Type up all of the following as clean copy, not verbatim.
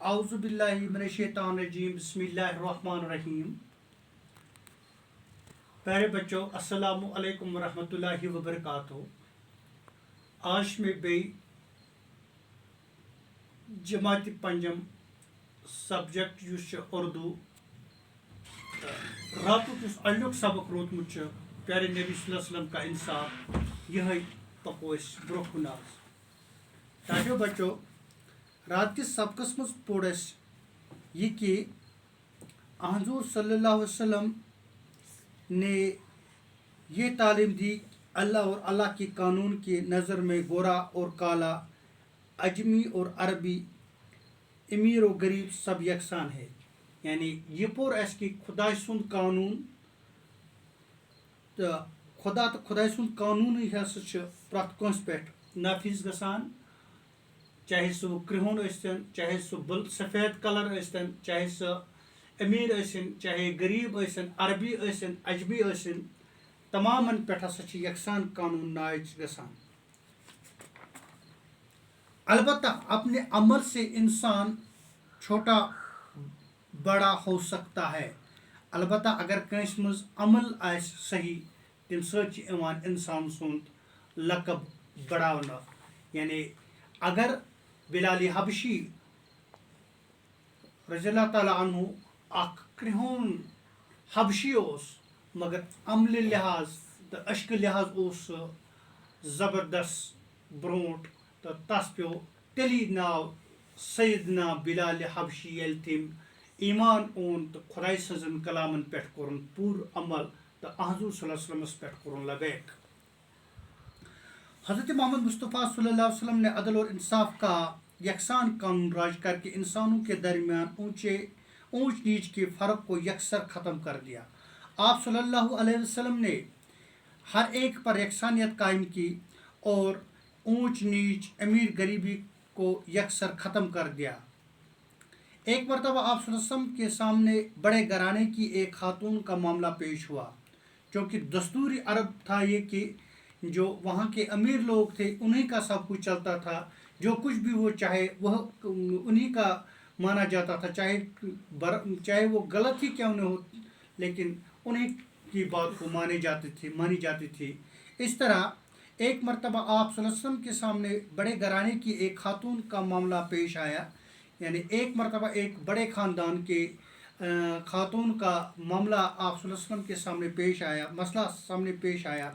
اعوذ باللہ من الشیطان الرجیم بسم اللہ الرحمن الرحیم. پیارے بچوں السلام علیکم ورحمۃ اللہ وبرکاتہ. آج میں بیٚیہِ جماعت پنجم سبجیکٹ یُس چھُ اردو راتُک یُس اَلیُک سبق روٗدمُت چھُ پیارے نبی صلی اللہ علیہ وسلم کا انصاف یِہے پکو أسۍ برونٛہہ کُن آز. تاکہ بچو رات کس سبقس مز پوٚر اَسہِ یہ کہ حضور صلی اللہ علیہ وسلم نے یہ تعلیم دی اللہ اور اللہ کے قانون کی نظر میں گورا اور کالا، اجمی اور عربی، امیر و غریب سب یکساں ہے. یعنی یہ پوٚر اَسہِ کہ خداے سُنٛد قانون تہٕ خدا تہٕ خداے سُنٛد قانوٗنٕے ہسا چھُ پرٛٮ۪تھ کٲنٛسہِ پٮ۪ٹھ نافذ گژھان، چاہے سُہ کرٛہُن ٲسۍتن، چاہے سُہ سفید کلر ٲسۍتن، چاہے سُہ أمیٖر ٲسِن، چاہے غریٖب ٲسِن، عربی ٲسِن، اجمی ٲسِن، تمامن پٮ۪ٹھ ہسا چھِ یکساں قانون نافذ گژھان. البتہ اپنے عمل سے انسان چھوٹا بڑا ہو سکتا ہے. البتہ اگر کٲنٛسہِ منٛز عمل آسہِ صحیح تمہِ سۭتۍ چھِ یِوان انسان سُنٛد لقب بڑاونہٕ. یعنی اگر بلال حبشی رضی اللہ تعالیٰ عنہ اکھ کرٛہُن حبشی اوس مگر عملہِ لحاظ تہٕ اشکہٕ لحاظ اوس سُہ زبردست برونٛٹھ تہٕ تس پیٚو تیٚلی ناو سیدنا بلال حبشی ییٚلہِ تٔمۍ ایمان اوٚن تہٕ خۄداے سٕنٛزن کلامن پٮ۪ٹھ کوٚرُن پوٗرٕ عمل تہٕ حضور صلی اللہ علیہ وسلمس پٮ۪ٹھ کوٚرُن لبیک. حضرت محمد مصطفیٰ صلی اللہ علیہ وسلم نے عدل اور انصاف کا یکساں قانون راج کر کے انسانوں کے درمیان اونچ نیچ کے فرق کو یکسر ختم کر دیا. آپ صلی اللہ علیہ وسلم نے ہر ایک پر یکسانیت قائم کی اور اونچ نیچ امیر غریبی کو یکسر ختم کر دیا. ایک مرتبہ آپ صلی اللہ علیہ وسلم کے سامنے بڑے گھرانے کی ایک خاتون کا معاملہ پیش ہوا. چونکہ دستور عرب تھا یہ کہ جو وہاں کے امیر لوگ تھے انہیں کا سب کچھ چلتا تھا، جو کچھ بھی وہ چاہے وہ انہیں کا مانا جاتا تھا، چاہے وہ غلط ہی کیوں نہ ہو لیکن انہیں کی بات کو مانی جاتی تھی. اس طرح ایک مرتبہ آپ صلی اللہ علیہ وسلم کے سامنے بڑے گھرانے کی ایک خاتون کا معاملہ پیش آیا. یعنی ایک مرتبہ ایک بڑے خاندان کے خاتون کا معاملہ آپ صلی اللہ علیہ وسلم کے سامنے پیش آیا، مسئلہ سامنے پیش آیا.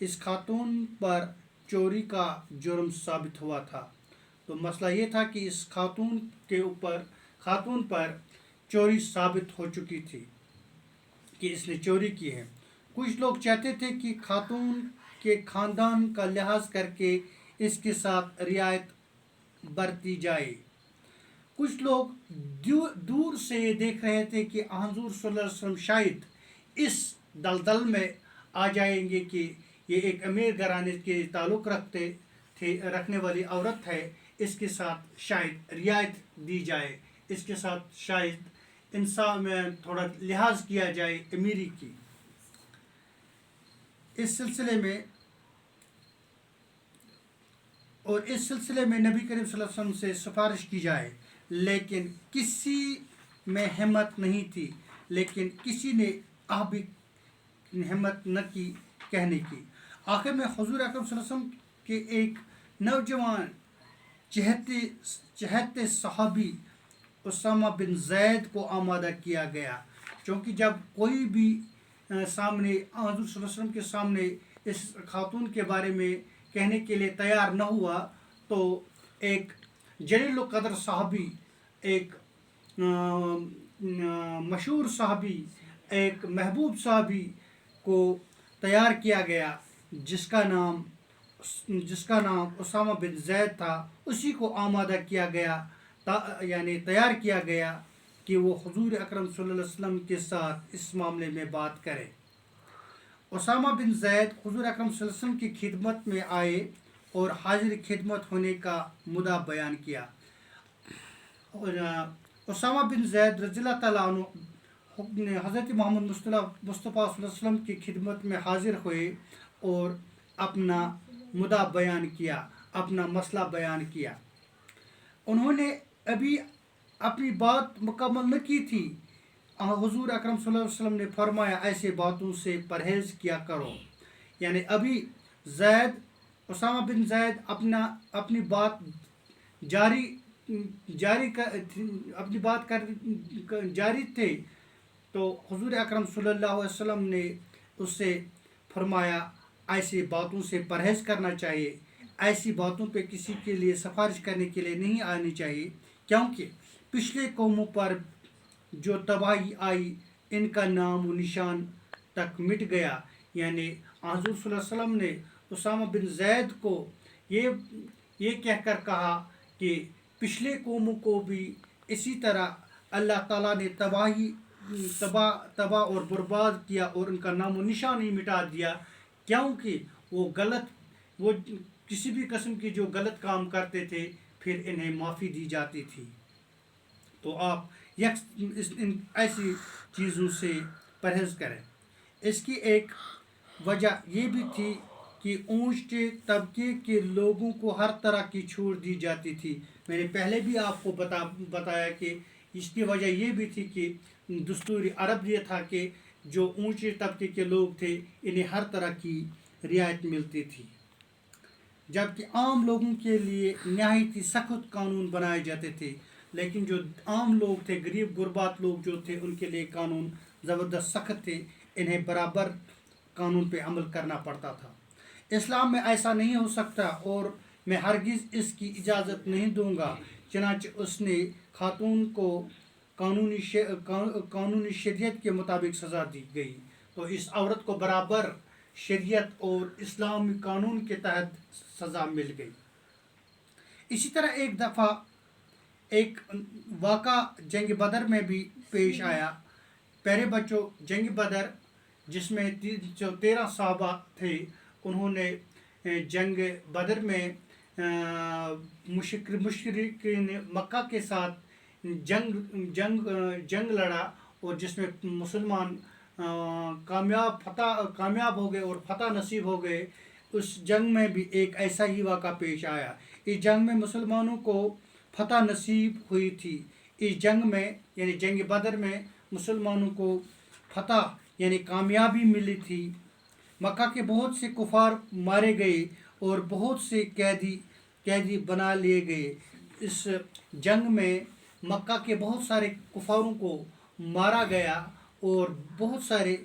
اس خاتون پر چوری کا جرم ثابت ہوا تھا. تو مسئلہ یہ تھا کہ اس خاتون پر چوری ثابت ہو چکی تھی کہ اس نے چوری کی ہے. کچھ لوگ چاہتے تھے کہ خاتون کے خاندان کا لحاظ کر کے اس کے ساتھ رعایت برتی جائے. کچھ لوگ دور سے یہ دیکھ رہے تھے کہ حضور صلی اللہ علیہ وسلم شاید اس دلدل میں آ جائیں گے کہ یہ ایک امیر گھرانے کے تعلق رکھنے والی عورت ہے، اس کے ساتھ شاید رعایت دی جائے، اس کے ساتھ شاید انسان میں تھوڑا لحاظ کیا جائے امیری کی. اس سلسلے میں نبی کریم صلی اللہ علیہ وسلم سے سفارش کی جائے، لیکن کسی میں ہمت نہیں تھی، لیکن کسی نے بھی ہمت نہ کی کہنے کی. آخر میں حضور اکرم صلی اللہ علیہ وسلم کے ایک نوجوان چہتے صحابی اسامہ بن زید کو آمادہ کیا گیا. چونکہ جب کوئی بھی سامنے حضور صلی اللہ علیہ وسلم کے سامنے اس خاتون کے بارے میں کہنے کے لیے تیار نہ ہوا تو ایک جلیل القدر صحابی، ایک مشہور صحابی، ایک محبوب صحابی کو تیار کیا گیا جس کا نام اسامہ بن زید تھا. اسی کو آمادہ کیا گیا، یعنی تیار کیا گیا کہ وہ حضور اکرم صلی اللہ علیہ وسلم کے ساتھ اس معاملے میں بات کرے. اسامہ بن زید حضور اکرم صلی اللہ علیہ وسلم کی خدمت میں آئے اور حاضر خدمت ہونے کا مدعا بیان کیا. اسامہ بن زید رضی اللہ تعالیٰ عنہ حضرت محمد مصطفیٰ صلی اللہ علیہ وسلم کی خدمت میں حاضر ہوئے اور اپنا مدعا بیان کیا، اپنا مسئلہ بیان کیا. انہوں نے ابھی اپنی بات مکمل نہ کی تھی، حضور اکرم صلی اللہ علیہ وسلم نے فرمایا ایسے باتوں سے پرہیز کیا کرو. یعنی ابھی اسامہ بن زید اپنی بات جاری جاری اپنی بات جاری تھے، تو حضور اکرم صلی اللہ علیہ وسلم نے اس سے فرمایا ایسی باتوں سے پرہیز کرنا چاہیے، ایسی باتوں پہ کسی کے لیے سفارش کرنے کے لیے نہیں آنی چاہیے، کیونکہ پچھلے قوموں پر جو تباہی آئی ان کا نام و نشان تک مٹ گیا. یعنی حضور صلی اللہ علیہ وسلم نے اسامہ بن زید کو یہ کہہ کر کہا کہ پچھلے قوموں کو بھی اسی طرح اللہ تعالیٰ نے تباہ اور برباد کیا اور ان کا نام و نشان ہی مٹا دیا، کیونکہ وہ کسی بھی قسم کی جو غلط کام کرتے تھے پھر انہیں معافی دی جاتی تھی. تو آپ ایسی چیزوں سے پرہیز کریں. اس کی ایک وجہ یہ بھی تھی کہ اونچے طبقے کے لوگوں کو ہر طرح کی چھوٹ دی جاتی تھی. میں نے پہلے بھی آپ کو بتایا کہ اس کی وجہ یہ بھی تھی کہ دستور عرب یہ تھا کہ جو اونچے طبقے کے لوگ تھے انہیں ہر طرح کی رعایت ملتی تھی، جبکہ عام لوگوں کے لیے نہایت ہی سخت قانون بنائے جاتے تھے. لیکن جو عام لوگ تھے، غریب غربات لوگ جو تھے، ان کے لیے قانون زبردست سخت تھے، انہیں برابر قانون پہ عمل کرنا پڑتا تھا. اسلام میں ایسا نہیں ہو سکتا اور میں ہرگز اس کی اجازت نہیں دوں گا. چنانچہ اس نے خاتون کو قانونی شریعت کے مطابق سزا دی گئی، تو اس عورت کو برابر شریعت اور اسلامی قانون کے تحت سزا مل گئی. اسی طرح ایک دفعہ ایک واقعہ جنگ بدر میں بھی پیش آیا. پیارے بچوں، جنگ بدر جس میں جو 13 صحابہ تھے، انہوں نے جنگ بدر میں مشرکین مکہ کے ساتھ جنگ لڑا، اور جس میں مسلمان کامیاب ہو گئے اور فتح نصیب ہو گئے. اس جنگ میں بھی ایک ایسا ہی واقعہ پیش آیا. اس جنگ میں مسلمانوں کو فتح نصیب ہوئی تھی. اس جنگ میں یعنی جنگ بدر میں مسلمانوں کو فتح یعنی کامیابی ملی تھی. مکہ کے بہت سے کفار مارے گئے اور بہت سے قیدی بنا لیے گئے. اس جنگ میں مکہ کے بہت سارے کفاروں کو مارا گیا اور بہت سارے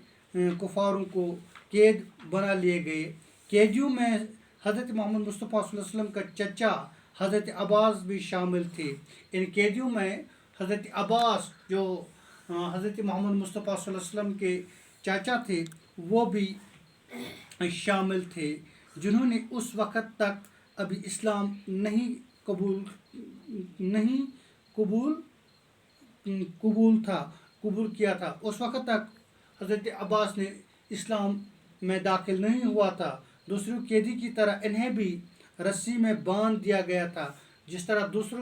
کفاروں کو قید بنا لیے گئے. قیدیوں میں حضرت محمد مصطفیٰ صلی اللہ علیہ وسلم کا چچا حضرت عباس بھی شامل تھے. ان قیدیوں میں حضرت عباس جو حضرت محمد مصطفیٰ صلی اللہ علیہ وسلم کے چاچا تھے وہ بھی شامل تھے، جنہوں نے اس وقت تک ابھی اسلام نہیں قبول کیا تھا. اس وقت تک حضرت عباس نے اسلام میں داخل نہیں ہوا تھا. دوسرے قیدی کی طرح انہیں بھی رسی میں باندھ دیا گیا تھا. جس طرح دوسرے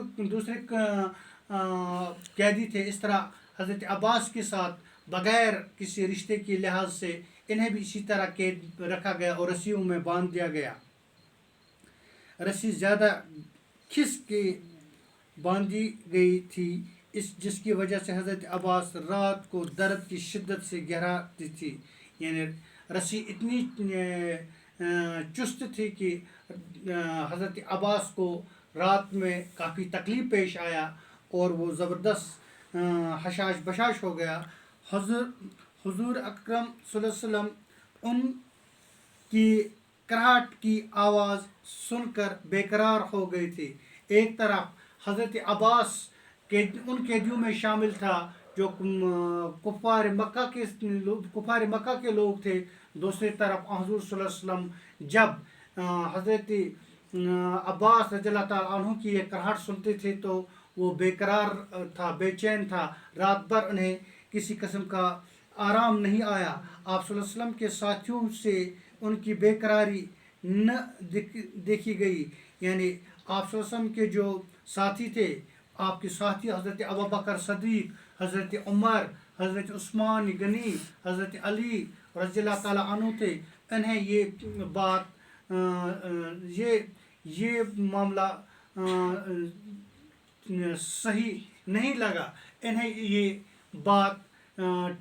قیدی تھے، اس طرح حضرت عباس کے ساتھ بغیر کسی رشتے کے لحاظ سے انہیں بھی اسی طرح قید رکھا گیا اور رسیوں میں باندھ دیا گیا. رسی زیادہ کھس کے باندھی گئی تھی، جس کی وجہ سے حضرت عباس رات کو درد کی شدت سے گھراتی تھی. یعنی رسی اتنی چست تھی کہ حضرت عباس کو رات میں کافی تکلیف پیش آیا اور وہ زبردست حشاش بشاش ہو گیا. حضور اکرم صلی اللہ علیہ وسلم ان کی کراہٹ کی آواز سن کر بے قرار ہو گئے تھے. ایک طرف حضرت عباس ان قیدیوں میں شامل تھا جو کفار مکہ کے لوگ تھے. دوسری طرف حضور صلی اللہ علیہ وسلم جب حضرت عباس رضی اللہ تعالیٰ عنہ کی یہ کراہٹ سنتے تھے تو وہ بے قرار تھا، بے چین تھا. رات بھر انہیں کسی قسم کا آرام نہیں آیا. آپ صلی اللہ علیہ وسلم کے ساتھیوں سے ان کی بے قراری نہ دیکھی گئی. یعنی آپ صلی اللہ علیہ وسلم کے جو ساتھی تھے، آپ کے ساتھی حضرت ابوبکر صدیق، حضرت عمر، حضرت عثمان غنی، حضرت علی رضی اللہ تعالیٰ عنہ تھے. انہیں یہ معاملہ صحیح نہیں لگا، انہیں یہ بات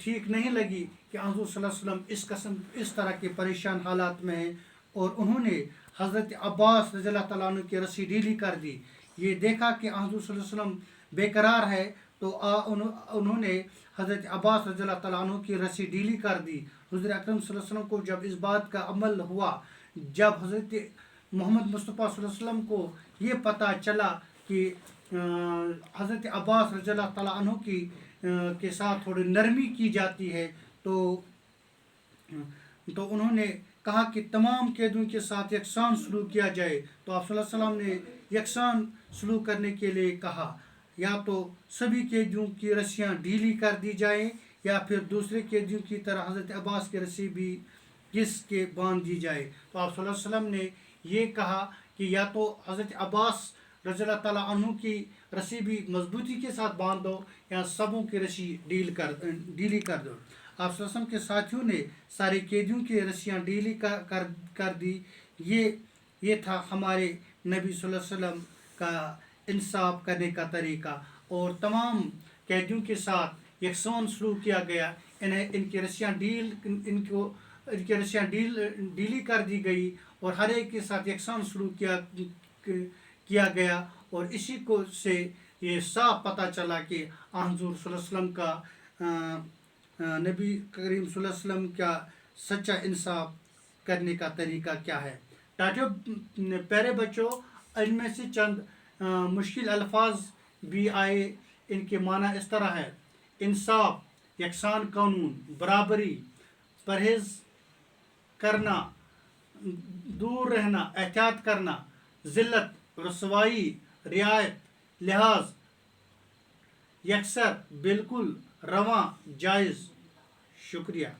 ٹھیک نہیں لگی کہ حضور صلی اللہ علیہ وسلم اس طرح کے پریشان حالات میں ہیں، اور انہوں نے حضرت عباس رضی اللہ تعالیٰ عنہ کی رسی ڈھیلی کر دی۔ یہ دیکھا کہ حضور صلی اللہ علیہ وسلم بے قرار ہے، تو انہوں نے حضرت عباس رضی اللہ تعالیٰ عنہ کی رسی ڈھیلی کر دی۔ حضور اکرم صلی اللہ علیہ وسلم کو جب اس بات کا عمل ہوا، جب حضرت محمد مصطفیٰ صلی اللہ علیہ وسلم کو یہ پتہ چلا کہ حضرت عباس رضی اللہ تعالیٰ عنہ کے ساتھ تھوڑی نرمی کی جاتی ہے، تو انہوں نے کہا کہ تمام قیدیوں کے ساتھ یکساں سلوک کیا جائے۔ تو آپ صلی اللہ علیہ وسلم نے یکساں سلوک کرنے کے لیے کہا، یا تو سبھی قیدیوں کی رسیاں ڈھیلی کر دی جائیں، یا پھر دوسرے قیدیوں کی طرح حضرت عباس کی رسی بھی کس کے باندھ دی جائے۔ تو آپ صلی اللہ علیہ وسلم نے یہ کہا کہ یا تو حضرت عباس رضی اللہ تعالیٰ عنہ کی رسی بھی مضبوطی کے ساتھ باندھ دو، یا سبوں کی رسی ڈھیلی کر دو۔ آپ صلی اللہ علیہ وسلم کے ساتھیوں نے سارے قیدیوں کی رسیاں ڈھیلی کر دی۔ یہ تھا ہمارے نبی صلی اللہ علیہ وسلم کا انصاف کرنے کا طریقہ، اور تمام قیدیوں کے ساتھ یکساں سلوک کیا گیا۔ ان کی رسیاں ڈھیلی کر دی گئی، اور ہر ایک کے ساتھ یکساں سلوک کیا گیا، اور اسی کو سے یہ صاف پتہ چلا کہ حضور صلی اللہ علیہ وسلم کا نبی کریم صلی اللہ علیہ وسلم کا سچا انصاف کرنے کا طریقہ کیا ہے۔ ٹاٹیو پیارے بچوں، ان میں سے چند مشکل الفاظ بھی آئے۔ ان کے معنی اس طرح ہے: انصاف، یکساں قانون، برابری، پرہیز کرنا، دور رہنا، احتیاط کرنا، ذلت، رسوائی، رعایت، لحاظ، یکسر، بالکل، رواں، جائز۔ شکریہ۔